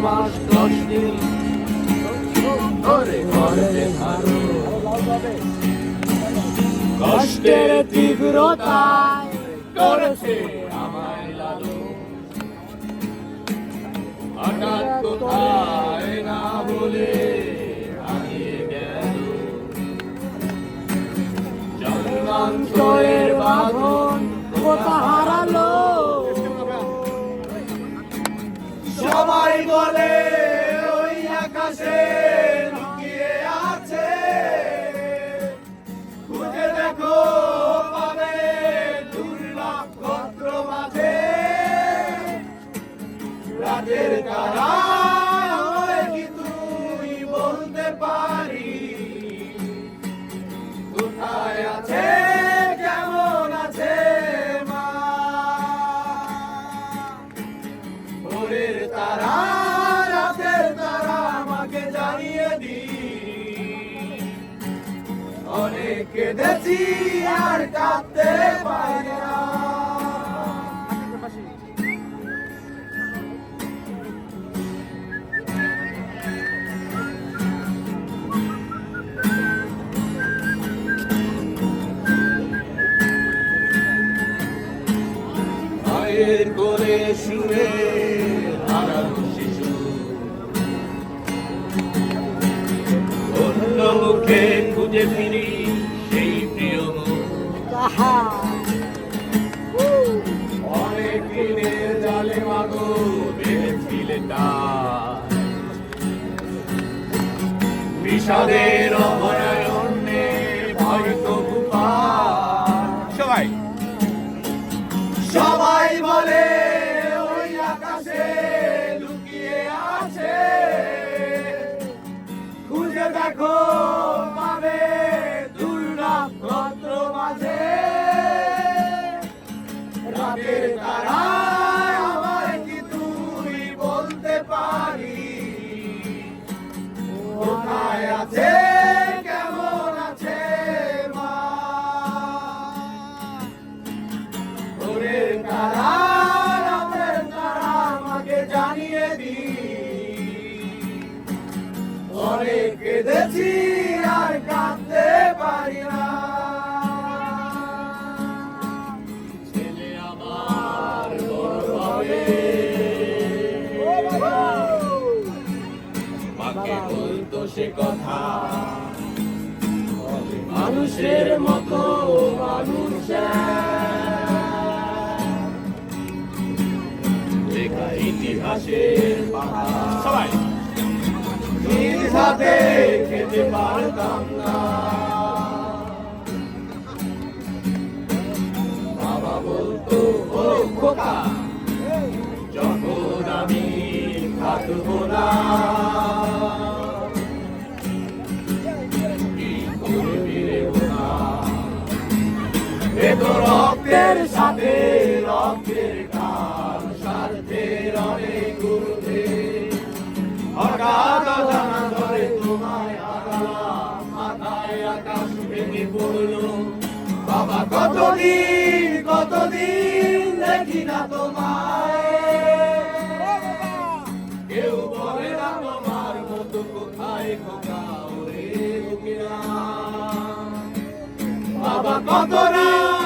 মাস 10 দিন ধরে করতে থাকো কষ্টের তীব্রতায় করেছে আমায় লালু হঠাৎ কোথায় না বলে হারিয়ে গেল জন্মান্তরের বাঁধন কোথা হারালো সবাই বলে ওই আকাশে লুকিয়ে আছে খুঁজে দেখো পাবে দুর্লভ নক্ষত্র মাঝে রাতের তারা কি তুই বলতে পারি কোথায় আছে কেমন আছে মা ভোরের তারা রাতের তারা আমাকে জানিয়ে দি অনেক কেঁদেছি আর কাঁদতে পারি না মায়ের কোলে শুয়ে হারানো শিশু অন্য মুখে খুঁজে ফিরি সেই প্রিয় মুখ অনেক দিনের জালে মাগো বেঁধেছিলে বিষাদের অভয়ারণ্যে হয়তো সবাই সবাই বলে ওই আকাশে লুকিয়ে আছে খুঁজে দেখো পাবে দুর্লভ নক্ষত্র মাঝে রাতের তারা আমায় কি তুই বলতে পারি কোথায় আছে কেমন আছে মা ভোরের তারা রাতের তারা আমাকে জানিয়ে দি অনেক কেঁদেছি আর কাঁদতে পারি না ছেলে আমার বড় হবে মাকে বলতো সে কথা মানুষের মতো মানুষ লেখা ইতিহাসের পাতা সবাই নিজ হাতে খেতে পারতাম না বাবা বলতো ও খোকা যখন আমি থাকবো না কি করবি রে না এ তো রক্তের সাথে রক্তের কাল স্বার্থের অনেক ঊর্ধ্বে হঠাৎ জানা ধরে তোমায় হারালাম মাথায় আকাশ ভেঙে পড়লো বাবা কতদিন দেখি না তোমায় কেউ বলে না তোমার মতো কোথায় খোকা ওরে বাবা কত না